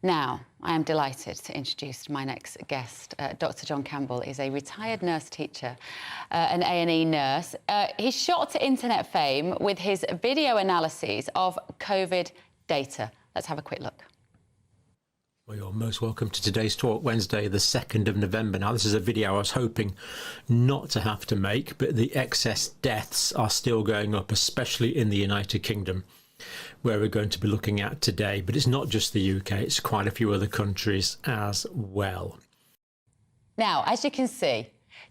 Now, I am delighted to introduce my next guest. Dr. John Campbell is a retired nurse teacher, an A&E nurse. He's shot to internet fame with his video analyses of COVID data. Let's have a quick look. Well, you're most welcome to today's talk, Wednesday, the 2nd of November. Now, this is a video I was hoping not to have to make, but the excess deaths are still going up, especially in the United Kingdom, where we're going to be looking at today. But it's not just the UK, it's quite a few other countries as well. Now, as you can see,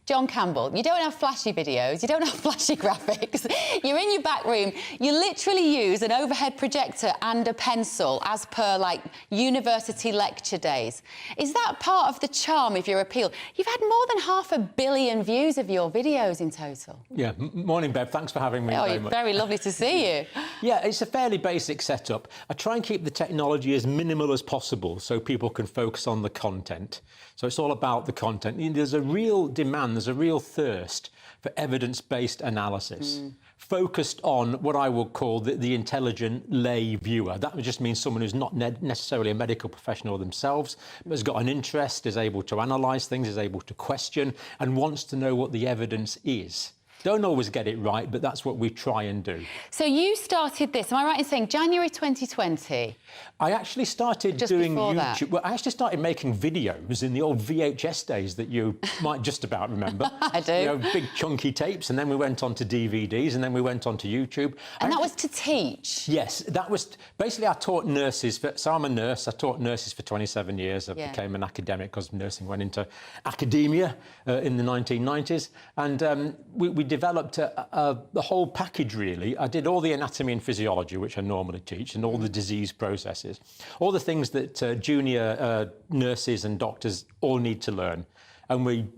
John Campbell, you don't have flashy videos, you don't have flashy graphics. You're in your back room. You literally use an overhead projector and a pencil as per, like, university lecture days. Is that part of the charm of your appeal? You've had more than 500 million views of your videos in total. Yeah, morning, Bev. Thanks for having me very much. Very lovely to see you. Yeah, it's a fairly basic setup. I try and keep the technology as minimal as possible so people can focus on the content. So it's all about the content. There's a real demand, there's a real thirst for evidence-based analysis, focused on what I would call the intelligent lay viewer. That just means someone who's not necessarily a medical professional themselves, but has got an interest, is able to analyse things, is able to question, and wants to know what the evidence is. Don't always get it right, but that's what we try and do. So you started this, am I right in saying January 2020? I actually started doing YouTube. Well, I actually started making videos in the old VHS days that you might just about remember. I do. You know, big chunky tapes, and then we went on to DVDs, and then we went on to YouTube. And that was to teach? Yes, that was... Basically, I taught nurses... So I'm a nurse. I taught nurses for 27 years. I became an academic because nursing went into academia in the 1990s. And we developed the whole package, really. I did all the anatomy and physiology, which I normally teach, and all the disease processes, all the things that junior nurses and doctors all need to learn. And we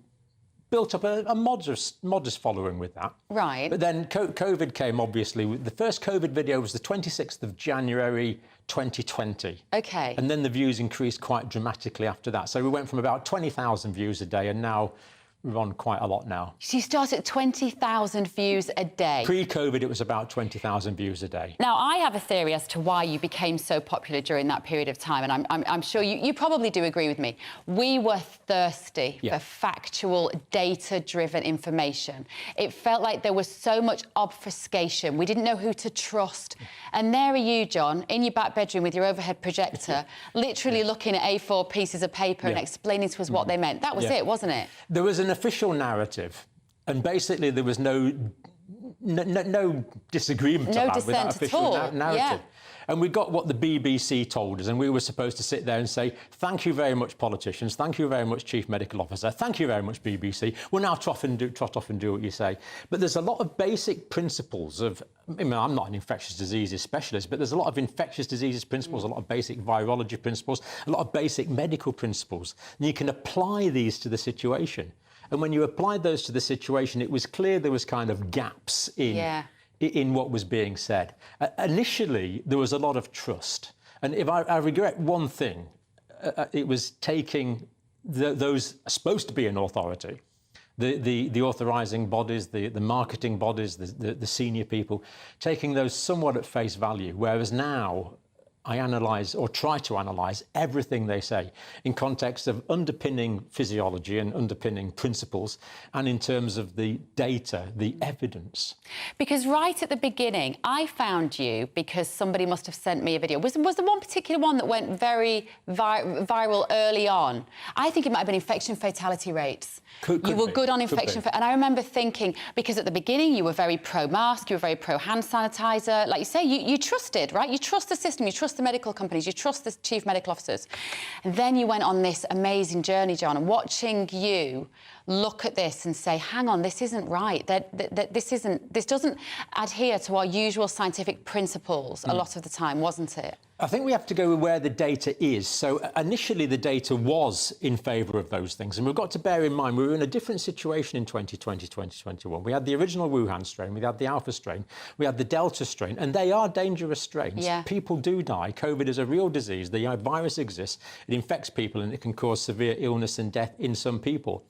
built up a modest following with that. Right. But then COVID came, obviously. The first COVID video was the 26th of January 2020. OK. And then the views increased quite dramatically after that. So we went from about 20,000 views a day, and now we're on quite a lot now. So you started at 20,000 views a day? Pre-COVID, it was about 20,000 views a day. Now, I have a theory as to why you became so popular during that period of time, and I'm sure you probably do agree with me. We were thirsty for factual, data-driven information. It felt like there was so much obfuscation. We didn't know who to trust. And there are you, John, in your back bedroom with your overhead projector, literally looking at A4 pieces of paper and explaining to us what they meant. That was it, wasn't it? There was an official narrative, and basically there was no disagreement about with that official narrative. Yeah. And we got what the BBC told us, and we were supposed to sit there and say, thank you very much, politicians, thank you very much, Chief Medical Officer, thank you very much, BBC. We'll now trot off and do what you say. But there's a lot of basic principles of... I mean, I'm not an infectious diseases specialist, but there's a lot of infectious diseases principles, a lot of basic virology principles, a lot of basic medical principles. And you can apply these to the situation. And when you applied those to the situation, it was clear there was kind of gaps in what was being said. Initially, there was a lot of trust. And if I regret one thing, it was taking those supposed to be an authority, the authorising bodies, the marketing bodies, the senior people, taking those somewhat at face value, whereas now I analyse, or try to analyse, everything they say in context of underpinning physiology and underpinning principles, and in terms of the data, the evidence. Because right at the beginning, I found you because somebody must have sent me a video. Was there one particular one that went very viral early on? I think it might have been infection fatality rates. You were good on infection, and I remember thinking, because at the beginning you were very pro-mask, you were very pro-hand sanitizer. Like you say, you trusted, right? You trust the system, you trust the medical companies, you trust the chief medical officers. And then you went on this amazing journey, John, and watching you look at this and say, hang on, this isn't right. This doesn't adhere to our usual scientific principles a lot of the time, wasn't it? I think we have to go with where the data is. So initially the data was in favour of those things, and we've got to bear in mind we were in a different situation in 2020, 2021. We had the original Wuhan strain, we had the Alpha strain, we had the Delta strain, and they are dangerous strains. People do die. COVID is a real disease. The virus exists, it infects people, and it can cause severe illness and death in some people.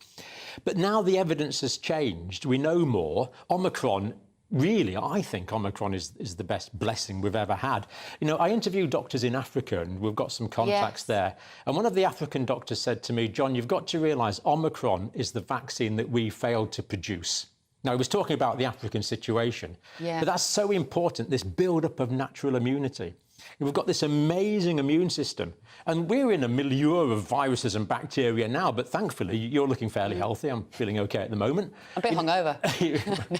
But now the evidence has changed. We know more. Omicron really, I think Omicron is the best blessing we've ever had. You know, I interviewed doctors in Africa, and we've got some contacts there. And one of the African doctors said to me, John, you've got to realise Omicron is the vaccine that we failed to produce. Now, he was talking about the African situation, but that's so important, this build-up of natural immunity. We've got this amazing immune system, and we're in a milieu of viruses and bacteria now, but thankfully you're looking fairly healthy. I'm feeling OK at the moment. A bit hungover.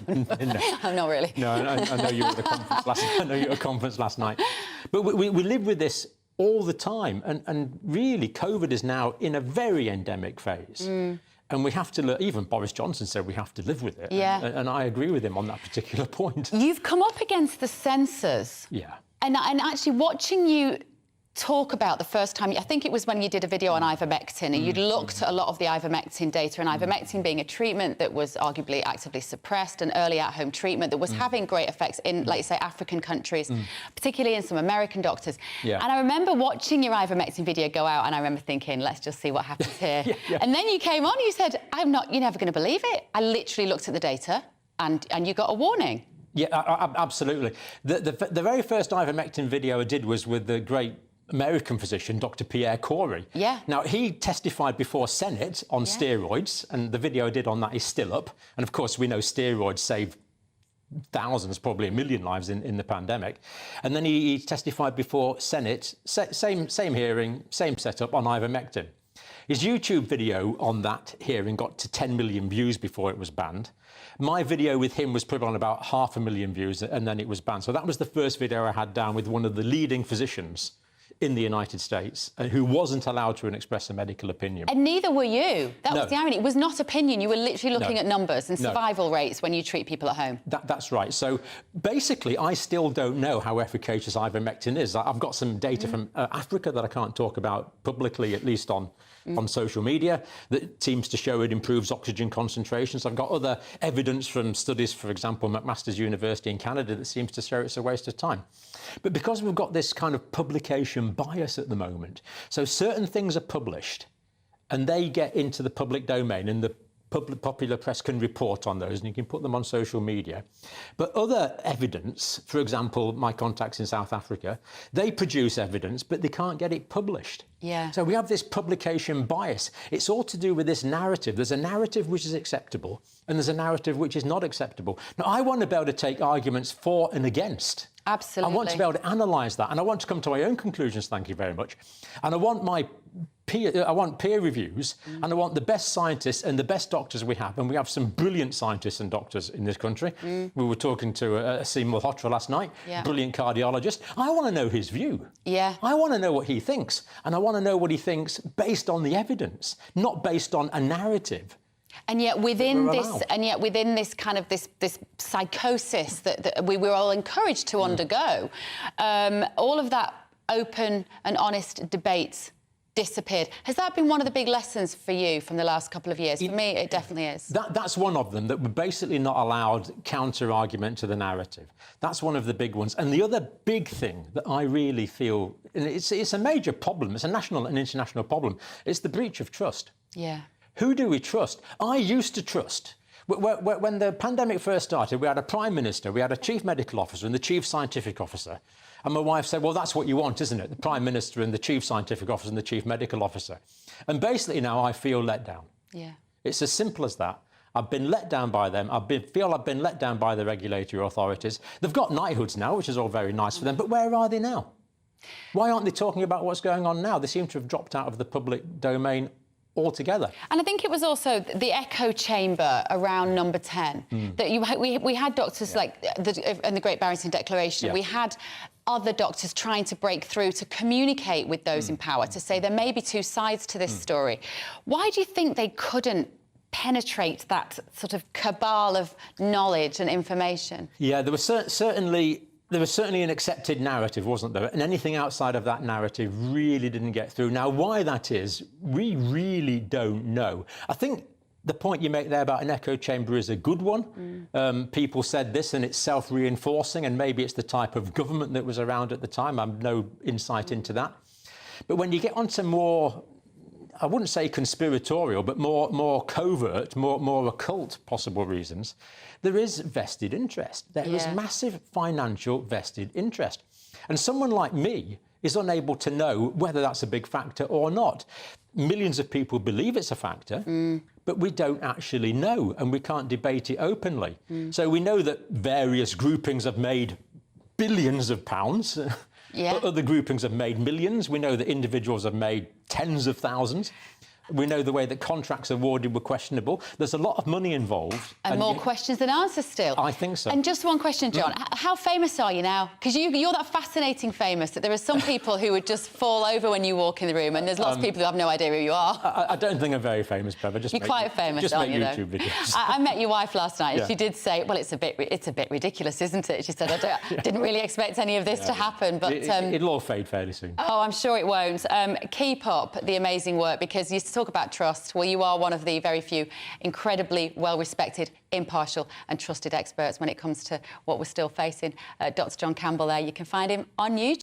No. I'm not really. No, I know you were at a conference last night. I know you were at a conference last night. But we live with this all the time, and really COVID is now in a very endemic phase. And we have to, even Boris Johnson said we have to live with it. Yeah. And I agree with him on that particular point. You've come up against the censors. Yeah. And actually watching you talk about the first time, I think it was when you did a video on ivermectin, and you'd looked at a lot of the ivermectin data, and ivermectin being a treatment that was arguably actively suppressed, an early at-home treatment that was having great effects in, like you say, African countries, particularly in some American doctors. Yeah. And I remember watching your ivermectin video go out, and I remember thinking, let's just see what happens here. And then you came on, you said, you're never going to believe it. I literally looked at the data, and you got a warning. Yeah, absolutely. The very first ivermectin video I did was with the great American physician, Dr. Pierre Corey. Yeah. Now, he testified before Senate on steroids, and the video I did on that is still up. And, of course, we know steroids save thousands, probably 1 million lives in the pandemic. And then he testified before Senate, same hearing, same setup on ivermectin. His YouTube video on that hearing got to 10 million views before it was banned. My video with him was put on about 500,000 views, and then it was banned. So that was the first video I had down with one of the leading physicians in the United States, who wasn't allowed to express a medical opinion. And neither were you. That was the irony. It was not opinion. You were literally looking at numbers and survival rates when you treat people at home. That's right. So basically, I still don't know how efficacious ivermectin is. I've got some data from Africa that I can't talk about publicly, at least on social media, that seems to show it improves oxygen concentrations. I've got other evidence from studies, for example, McMaster's University in Canada, that seems to show it's a waste of time. But because we've got this kind of publication bias at the moment, so certain things are published and they get into the public domain, and the popular press can report on those, and you can put them on social media. But other evidence, for example, my contacts in South Africa, they produce evidence, but they can't get it published. Yeah. So we have this publication bias. It's all to do with this narrative. There's a narrative which is acceptable, and there's a narrative which is not acceptable. Now, I want to be able to take arguments for and against. Absolutely. I want to be able to analyse that, and I want to come to my own conclusions, thank you very much. And I want peer reviews, and I want the best scientists and the best doctors we have, and we have some brilliant scientists and doctors in this country. We were talking to Asim Malhotra last night, brilliant cardiologist. I want to know his view. Yeah. I want to know what he thinks, and I want to know what he thinks based on the evidence, not based on a narrative. And yet within this kind of this psychosis that we were all encouraged to undergo, all of that open and honest debates disappeared. Has that been one of the big lessons for you from the last couple of years? For me, it definitely is. That's one of them, that we're basically not allowed counter-argument to the narrative. That's one of the big ones. And the other big thing that I really feel, and it's a major problem, it's a national and international problem, it's the breach of trust. Yeah. Who do we trust? I used to trust. When the pandemic first started, we had a Prime Minister, we had a Chief Medical Officer and the Chief Scientific Officer. And my wife said, well, that's what you want, isn't it? The Prime Minister and the Chief Scientific Officer and the Chief Medical Officer. And basically now I feel let down. Yeah. It's as simple as that. I've been let down by them. I've been let down by the regulatory authorities. They've got knighthoods now, which is all very nice for them, but where are they now? Why aren't they talking about what's going on now? They seem to have dropped out of the public domain altogether. And I think it was also the echo chamber around number 10 that we had doctors like in the Great Barrington Declaration. We had other doctors trying to break through to communicate with those in power, to say there may be two sides to this story. Why do you think they couldn't penetrate that sort of cabal of knowledge and information? Yeah, there was certainly an accepted narrative, wasn't there? And anything outside of that narrative really didn't get through. Now, why that is, we really don't know. I think the point you make there about an echo chamber is a good one. People said this and it's self-reinforcing, and maybe it's the type of government that was around at the time. I have no insight into that. But when you get onto more, I wouldn't say conspiratorial, but more covert, more occult possible reasons, there is vested interest. There is massive financial vested interest. And someone like me is unable to know whether that's a big factor or not. Millions of people believe it's a factor, but we don't actually know, and we can't debate it openly. So we know that various groupings have made billions of pounds. But other groupings have made millions. We know that individuals have made tens of thousands. We know the way that contracts awarded were questionable. There's a lot of money involved. And more questions than answers still. I think so. And just one question, John. How famous are you now? Because you're that fascinating famous that there are some people who would just fall over when you walk in the room, and there's lots of people who have no idea who you are. I don't think I'm very famous, Bev. You're quite famous, aren't you, though? YouTube videos. I met your wife last night, and she did say, well, it's a bit ridiculous, isn't it? She said, I didn't really expect any of this to happen, but... It'll all fade fairly soon. Oh, I'm sure it won't. Keep up the amazing work, because you talk about trust. Well, you are one of the very few incredibly well-respected, impartial and trusted experts when it comes to what we're still facing. Dr. John Campbell there. You can find him on YouTube.